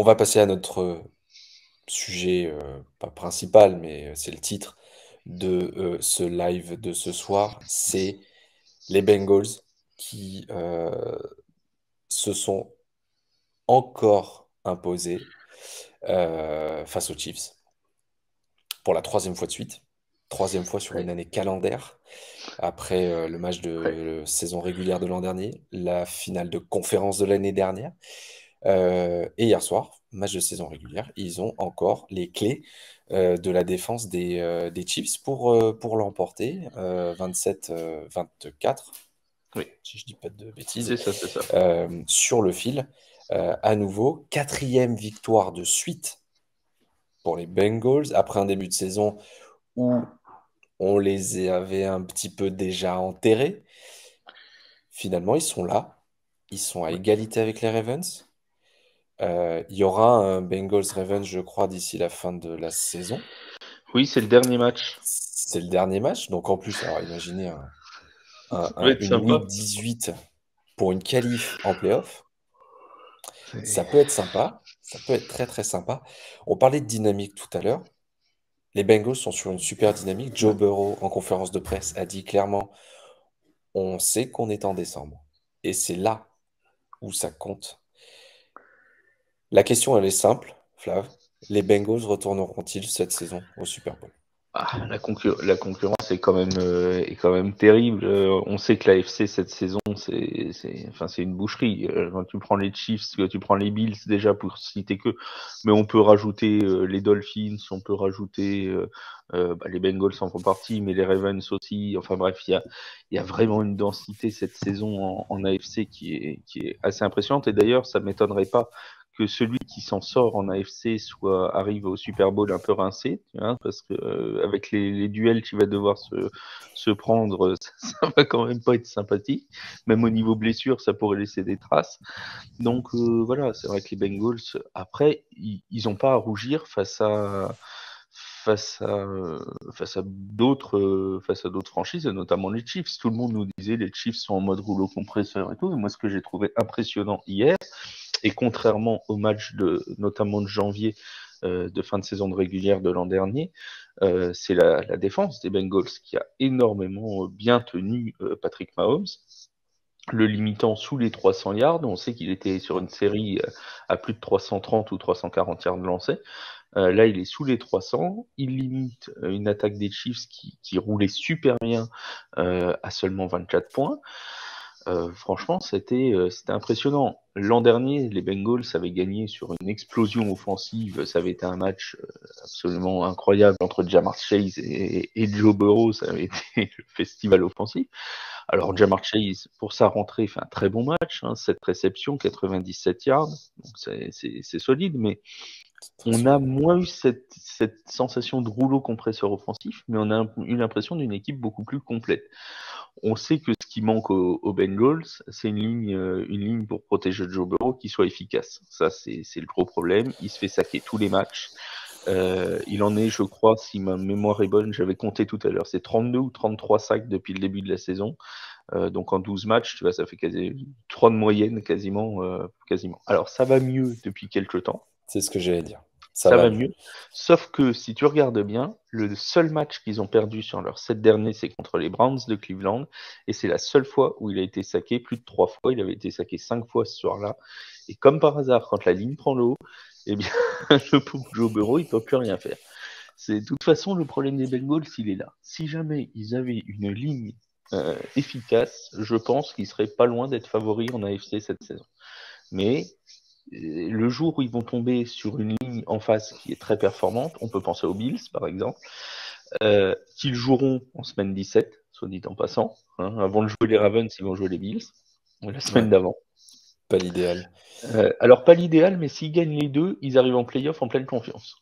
On va passer à notre sujet, pas principal, mais c'est le titre de ce live de ce soir. C'est les Bengals qui se sont encore imposés face aux Chiefs pour la troisième fois de suite. Troisième fois sur une Ouais, année calendaire, après le match ouais. de saison régulière de l'an dernier, la finale de conférence de l'année dernière. Et hier soir, match de saison régulière, ils ont encore les clés de la défense des Chiefs pour l'emporter, 27-24, Oui, si je dis pas de bêtises, c'est ça, c'est ça. sur le fil. À nouveau, quatrième victoire de suite pour les Bengals, après un début de saison où on les avait un petit peu déjà enterrés. Finalement, ils sont là, ils sont à Ouais. égalité avec les Ravens. Il y aura un Bengals-Ravens, je crois, d'ici la fin de la saison. Oui, c'est le dernier match. C'est le dernier match. Donc en plus, alors imaginez Ça va être une sympa. week 18 pour une qualif en playoff. Ça C'est- peut être sympa. Ça peut être très très sympa. On parlait de dynamique tout à l'heure. Les Bengals sont sur une super dynamique. Joe Burrow, en conférence de presse, a dit clairement, on sait qu'on est en décembre. Et c'est là où ça compte. La question, elle est simple, Flav. Les Bengals retourneront-ils cette saison au Super Bowl? La concurrence est quand même terrible. On sait que la FC cette saison, c'est une boucherie. Quand tu prends les Chiefs, quand tu prends les Bills déjà pour citer que, mais on peut rajouter les Dolphins, on peut rajouter les Bengals en font partie, mais les Ravens aussi. Enfin bref, il y a vraiment une densité cette saison en AFC qui est assez impressionnante. Et d'ailleurs, ça m'étonnerait pas que celui qui s'en sort en AFC arrive au Super Bowl un peu rincé, tu vois, parce que avec les duels qu'il va devoir se prendre, ça va quand même pas être sympathique. Même au niveau blessure, ça pourrait laisser des traces. Donc voilà, c'est vrai que les Bengals, après, ils ont pas à rougir face à face à d'autres franchises, et notamment les Chiefs. Tout le monde nous disait les Chiefs sont en mode rouleau compresseur et tout. Et moi, ce que j'ai trouvé impressionnant hier, et contrairement au match notamment de janvier de fin de saison de régulière de l'an dernier, c'est la défense des Bengals qui a énormément bien tenu Patrick Mahomes, le limitant sous les 300 yards. On sait qu'il était sur une série à plus de 330 ou 340 yards lancés. Là, il est sous les 300. Il limite une attaque des Chiefs qui roulait super bien à seulement 24 points. Franchement, c'était impressionnant. L'an dernier, les Bengals avaient gagné sur une explosion offensive. Ça avait été un match absolument incroyable entre Jamar Chase et Joe Burrow. Ça avait été le festival offensif. Alors, Jamar Chase, pour sa rentrée, fait un très bon match. 7 réceptions, 97 yards. Donc, c'est solide, mais Très on a solide. moins eu cette sensation de rouleau compresseur offensif, mais on a eu l'impression d'une équipe beaucoup plus complète. On sait que ce qui manque aux Bengals, c'est une ligne pour protéger Joe Burrow qui soit efficace. Ça, c'est le gros problème. Il se fait saquer tous les matchs. Il en est, je crois, si ma mémoire est bonne, j'avais compté tout à l'heure, c'est 32 ou 33 sacs depuis le début de la saison. Donc en 12 matchs, tu vois, ça fait quasi 3 de moyenne quasiment, quasiment. Alors ça va mieux depuis quelques temps. C'est ce que j'allais dire. Ça Ça va va mieux. mieux. Sauf que si tu regardes bien, le seul match qu'ils ont perdu sur leurs 7 derniers, c'est contre les Browns de Cleveland. Et c'est la seule fois où il a été saqué plus de 3 fois. Il avait été saqué 5 fois ce soir-là. Et comme par hasard, quand la ligne prend l'eau, eh bien, le pauvre Joe Burrow, il peut plus rien faire. De toute façon, le problème des Bengals, il est là. Si jamais ils avaient une ligne efficace, je pense qu'ils seraient pas loin d'être favoris en AFC cette saison. Mais le jour où ils vont tomber sur une ligne en face qui est très performante, on peut penser aux Bills par exemple, qu'ils joueront en semaine 17, soit dit en passant. Avant de jouer les Ravens, ils vont jouer les Bills la semaine Ouais, d'avant. pas l'idéal. Alors pas l'idéal, mais s'ils gagnent les deux, ils arrivent en playoff en pleine confiance.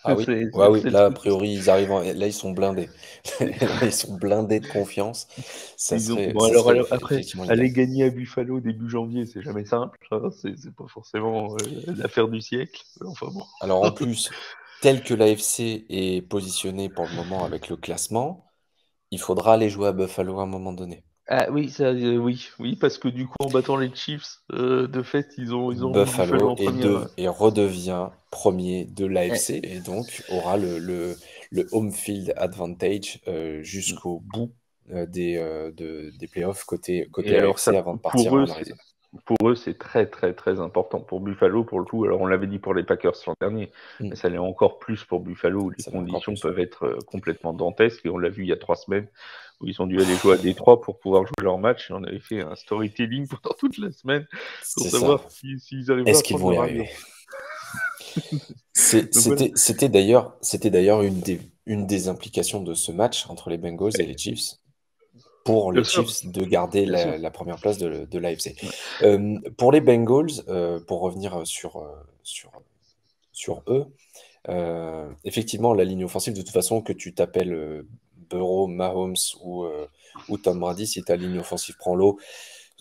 Ah oui, c'est ouais, oui, le là, a truc. priori, ils arrivent là, ils sont blindés. Là, ils sont blindés de confiance. Bon Ça alors, serait après, effectivement l'idéal. aller gagner à Buffalo début janvier, c'est jamais simple. C'est pas forcément l'affaire du siècle. Enfin bon. Alors en plus, tel que l'AFC est positionné pour le moment avec le classement, il faudra aller jouer à Buffalo à un moment donné. Ah oui, oui, parce que du coup, en battant les Chiefs, de fait, ils ont mis Buffalo Buffalo en première. et redevient premier de Ouais. l'AFC et donc aura le home field advantage jusqu'au bout des playoffs côté Et alors ça, AFC avant de partir en Arizona. pour eux, c'est très très très important. Pour Buffalo, pour le coup, alors on l'avait dit pour les Packers l'an dernier, mais Mm. ça l'est encore plus pour Buffalo où les Ça va encore conditions plus. peuvent être complètement dantesques. Et on l'a vu il y a 3 semaines où ils ont dû aller jouer à Détroit pour pouvoir jouer leur match. Et on avait fait un storytelling pendant toute la semaine pour C'est ça. savoir s'ils arriveraient à Est-ce qu'ils prendre vont y leur arriver? avion. Donc voilà. C'était d'ailleurs une des implications de ce match entre les Bengals et les Chiefs pour Bien les sûr, Chiefs de garder bien sûr. la première place de l'AFC. Ouais. Pour les Bengals, pour revenir sur eux, effectivement, la ligne offensive, de toute façon, que tu t'appelles Burrow, Mahomes ou Tom Brady, si ta ligne offensive prend l'eau,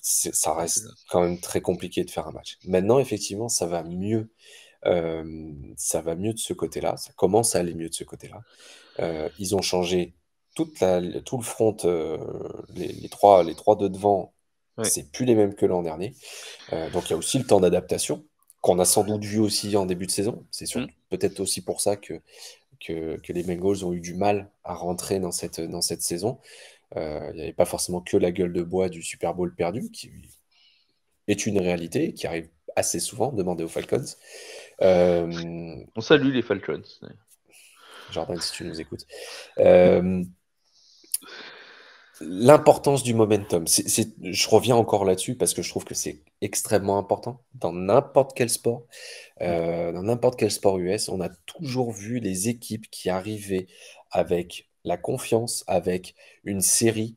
ça reste quand même très compliqué de faire un match. Maintenant, effectivement, ça va mieux de ce côté-là, ça commence à aller mieux de ce côté-là. Ils ont changé tout le front, les trois de devant, Ouais. c'est plus les mêmes que l'an dernier. Donc il y a aussi le temps d'adaptation qu'on a sans doute vu aussi en début de saison. C'est Mm. surtout peut-être aussi pour ça que les Bengals ont eu du mal à rentrer dans cette saison. Il n'y avait pas forcément que la gueule de bois du Super Bowl perdu, qui est une réalité, qui arrive assez souvent, demandez aux Falcons. Euh, On salue les Falcons. Jordan, si tu nous écoutes. Euh, L'importance du momentum, je reviens encore là-dessus parce que je trouve que c'est extrêmement important dans n'importe quel sport. Dans n'importe quel sport US, on a toujours vu les équipes qui arrivaient avec la confiance, avec une série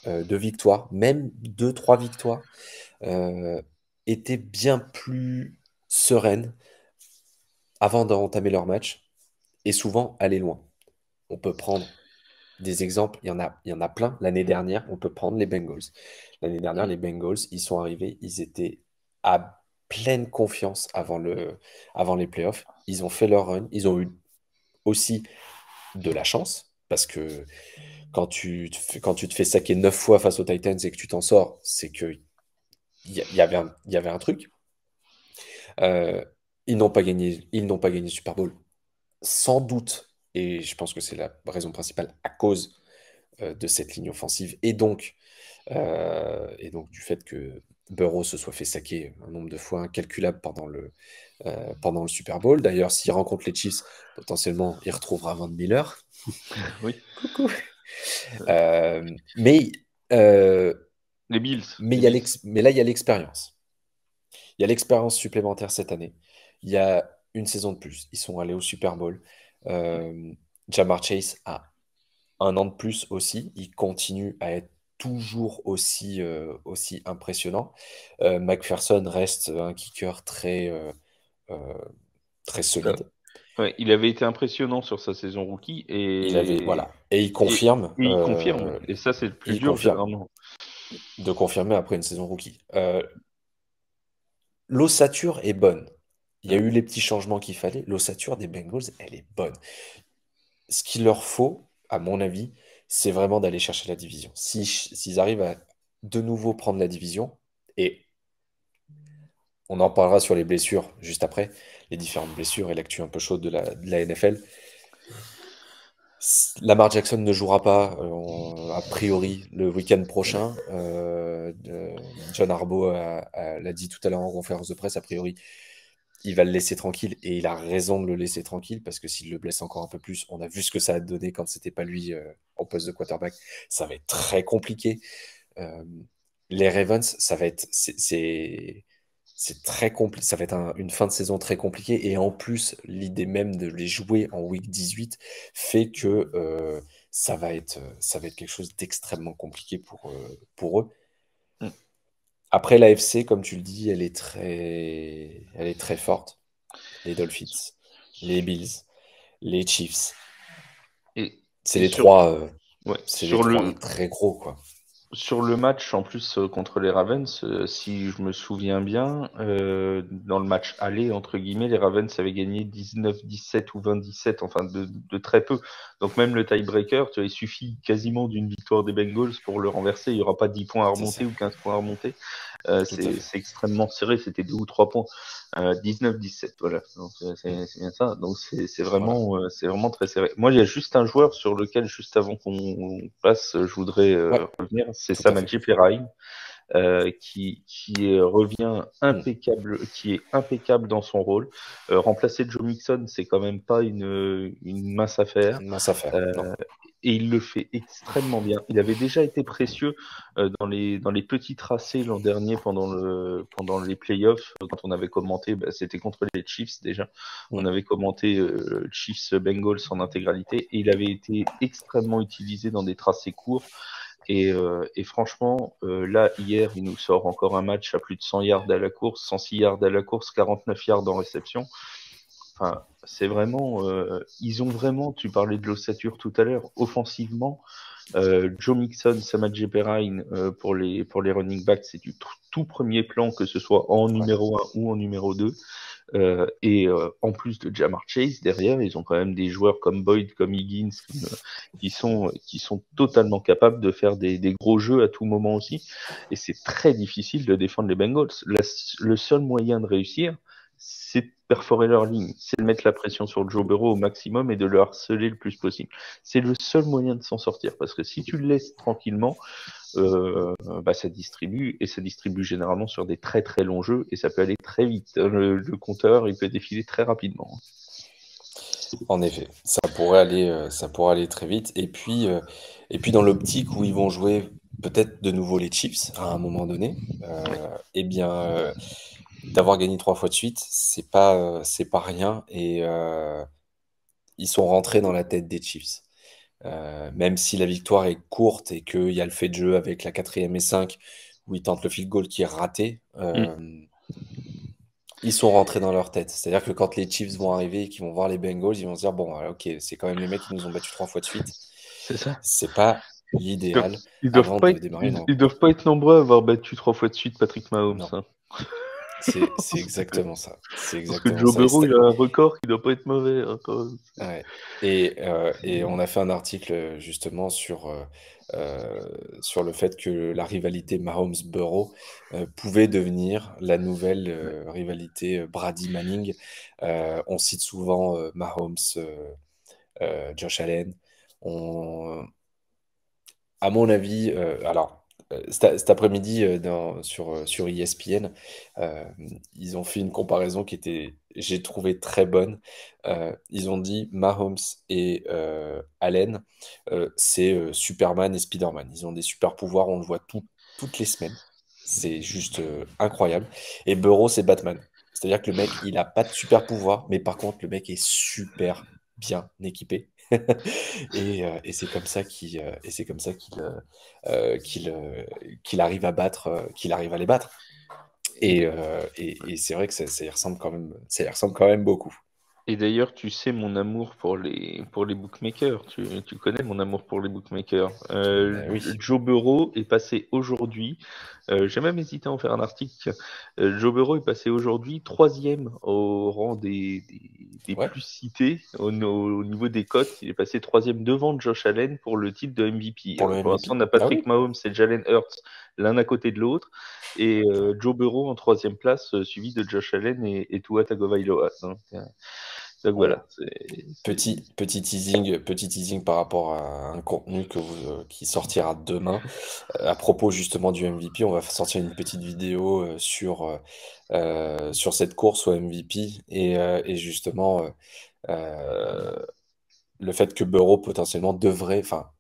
de victoires, même deux, trois victoires, euh, étaient bien plus sereines avant d'entamer leur match et souvent aller loin. On peut prendre des exemples, il y en a plein. L'année dernière, on peut prendre les Bengals. L'année dernière, Mm. les Bengals, ils sont arrivés, ils étaient à pleine confiance avant les playoffs. Ils ont fait leur run. Ils ont eu aussi de la chance parce que quand tu te fais saquer 9 fois face aux Titans et que tu t'en sors, c'est que il y avait un truc. Euh, ils n'ont pas gagné le Super Bowl sans doute, et je pense que c'est la raison principale à cause de cette ligne offensive et donc du fait que Burrow se soit fait saquer un nombre de fois incalculable pendant le Super Bowl. D'ailleurs, s'il rencontre les Chiefs, potentiellement, il retrouvera Von Miller. Oui. Coucou. Mais, euh, Les Bills. mais, Les Bills. mais là, il y a l'expérience. Il y a l'expérience supplémentaire cette année. Il y a une saison de plus. Ils sont allés au Super Bowl. Euh, Jamar Chase a un an de plus aussi. Il continue à être toujours aussi impressionnant. McPherson reste un kicker euh, très Euh, solide. ouais, il avait été impressionnant sur sa saison rookie Voilà. Et et, et il confirme. Et ça, c'est le plus il dur, confirme généralement. de confirmer après une saison rookie. L'ossature est bonne. Il y a Mm. eu les petits changements qu'il fallait. L'ossature des Bengals, elle est bonne. Ce qu'il leur faut, à mon avis, c'est vraiment d'aller chercher la division. S'ils arrivent à de nouveau prendre la division, et on en parlera sur les blessures juste après, les différentes blessures et l'actu un peu chaude de la NFL. Lamar Jackson ne jouera pas, a priori, le week-end prochain. John Harbaugh l'a dit tout à l'heure en conférence de presse, a priori, il va le laisser tranquille et il a raison de le laisser tranquille parce que s'il le blesse encore un peu plus, on a vu ce que ça a donné quand c'était pas lui au poste de quarterback. Ça va être très compliqué. Euh, les Ravens, c'est très compliqué. Ça va être une fin de saison très compliquée. Et en plus, l'idée même de les jouer en week 18 fait que ça va être quelque chose d'extrêmement compliqué pour eux. Mm. Après, l'AFC, comme tu le dis, elle est très forte. Les Dolphins, les Bills, les Chiefs. Et, C'est et les sur, trois, ouais, c'est les sur trois le, très gros, quoi. Sur le match, en plus, contre les Ravens, si je me souviens bien, dans le match aller, entre guillemets, les Ravens avaient gagné 19-17 ou 20-17, enfin de très peu. Donc même le tiebreaker, tu vois, il suffit quasiment d'une victoire des Bengals pour le renverser. Il n'y aura pas 10 points à C'est ça, remonter ou 15 points à remonter. tout à fait. C'est extrêmement serré, c'était 2 ou 3 points. 19-17, voilà. Donc c'est bien ça. Donc Voilà. c'est vraiment très serré. Moi, il y a juste un joueur sur lequel, juste avant qu'on passe, je voudrais Ouais, revenir, c'est tout à fait. Samaje Perine, qui revient Hmm. impeccable, qui est impeccable dans son rôle. Remplacer Joe Mixon, c'est quand même pas une mince affaire. Mince affaire. Non. Et il le fait extrêmement bien. Il avait déjà été précieux dans les petits tracés l'an dernier pendant les playoffs, quand on avait commenté, bah, c'était contre les Chiefs déjà. On Hmm. avait commenté Chiefs Bengals en intégralité et il avait été extrêmement utilisé dans des tracés courts. Et franchement, là, hier, il nous sort encore un match à plus de 100 yards à la course, 106 yards à la course, 49 yards en réception. Enfin, c'est vraiment, ils ont vraiment, tu parlais de l'ossature tout à l'heure, offensivement, Joe Mixon, Samaje Perine pour les running backs, c'est du tout premier plan, que ce soit en Ouais. numéro 1 ou en numéro 2. En plus de Jamar Chase, derrière, ils ont quand même des joueurs comme Boyd, comme Higgins, qui sont totalement capables de faire des gros jeux à tout moment aussi. Et c'est très difficile de défendre les Bengals. Le seul moyen de réussir, c'est de perforer leur ligne, c'est de mettre la pression sur Joe Burrow au maximum et de le harceler le plus possible. C'est le seul moyen de s'en sortir, parce que si tu le laisses tranquillement, bah, ça distribue, et ça distribue généralement sur des très très longs jeux, et ça peut aller très vite. Le compteur, il peut défiler très rapidement. En effet, ça pourrait aller très vite. Et puis dans l'optique où ils vont jouer peut-être de nouveau les Chiefs à un moment donné, Ouais. eh bien, d'avoir gagné 3 fois de suite, c'est pas rien. Et ils sont rentrés dans la tête des Chiefs. Même si la victoire est courte et qu'il y a le fait de jeu avec la 4e et 5 où ils tentent le field goal qui est raté, Mm. ils sont rentrés dans leur tête. C'est-à-dire que quand les Chiefs vont arriver et qu'ils vont voir les Bengals, ils vont se dire, bon, ok, c'est quand même les mecs qui nous ont battus 3 fois de suite. C'est ça. C'est pas l'idéal avant de démarrer une Ils doivent rencontre. pas être nombreux à avoir battu 3 fois de suite Patrick Mahomes, Non, hein. c'est exactement ça. C'est Parce que exactement Joe ça. Burrow, il a un record qui doit pas être mauvais, hein, quand même. Ouais. Et on a fait un article justement sur le fait que la rivalité Mahomes-Burrow pouvait devenir la nouvelle Ouais. rivalité Brady-Manning. On cite souvent Mahomes, Josh Allen. On, à mon avis, cet après-midi sur ESPN, euh, ils ont fait une comparaison qui était, j'ai trouvé très bonne. Ils ont dit Mahomes et Allen, c'est Superman et Spider-Man. Ils ont des super pouvoirs, on le voit toutes les semaines. C'est juste incroyable. Et Burrow, c'est Batman. C'est-à-dire que le mec, il a pas de super pouvoir, mais par contre, le mec est super bien équipé. Et c'est comme ça qu'il arrive à qu'il arrive à les battre. Et c'est vrai que ça y ressemble quand même, ça y ressemble quand même beaucoup. Et d'ailleurs, tu sais mon amour pour les bookmakers. Tu connais mon amour pour les bookmakers. Ben oui, Joe Burrow est passé aujourd'hui. J'ai même hésité à en faire un article. Joe Burrow est passé aujourd'hui troisième au rang des ouais, plus cités au niveau des cotes. Il est passé troisième devant Josh Allen pour le titre de MVP. pour le Pour l'instant, MVP. on a Ah Patrick oui, Mahomes et Jalen Hurts l'un à côté de l'autre. Et Joe Burrow en troisième place, suivi de Josh Allen et Tua Tagovailoa. Donc on- voilà, petit teasing par rapport à un contenu qui sortira demain. À propos justement du MVP, on va sortir une petite vidéo sur cette course au MVP et justement euh, le fait que Burrow potentiellement enfin,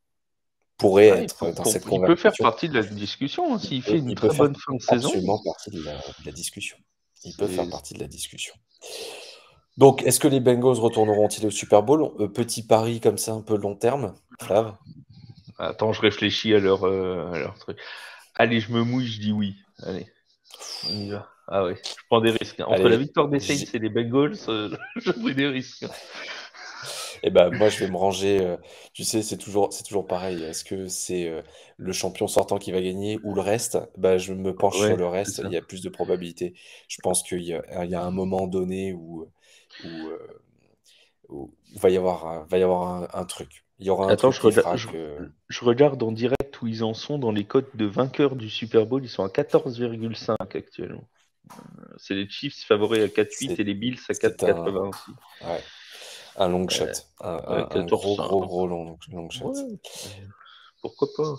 pourrait ah, être dans cette il peut faire conversation. partie de la discussion, hein, s'il fait une Il peut très faire bonne fin de saison. absolument partie de la discussion. Il peut faire C'est- partie de la discussion. Donc, est-ce que les Bengals retourneront-ils au Super Bowl? Petit pari comme ça, un peu long terme, Flav? Attends, je réfléchis à leur truc. Allez, je me mouille, je dis oui. Allez, on y va. Ah ouais, je prends des risques, hein. Entre la Allez, victoire des Saints j'ai- et les Bengals, je pris des risques, hein. Et ben moi, je vais me ranger. Tu sais, c'est toujours pareil. Est-ce que c'est le champion sortant qui va gagner ou le reste? Bah, je me penche sur Ouais, le c'est reste. Il ça. y a plus de probabilités. Je pense qu'il y a un moment donné où, où va y avoir un truc. Il y aura un Attends, truc qui fera que je regarde en direct où ils en sont dans les cotes de vainqueurs du Super Bowl. Ils sont à 14,5 actuellement. C'est les Chiefs favoris à 4,8 c'est et les Bills à c'est un, 4,80 aussi. ouais, un long shot. Un, Ouais, un gros, 14,5. gros, gros long shot. Ouais, pourquoi pas.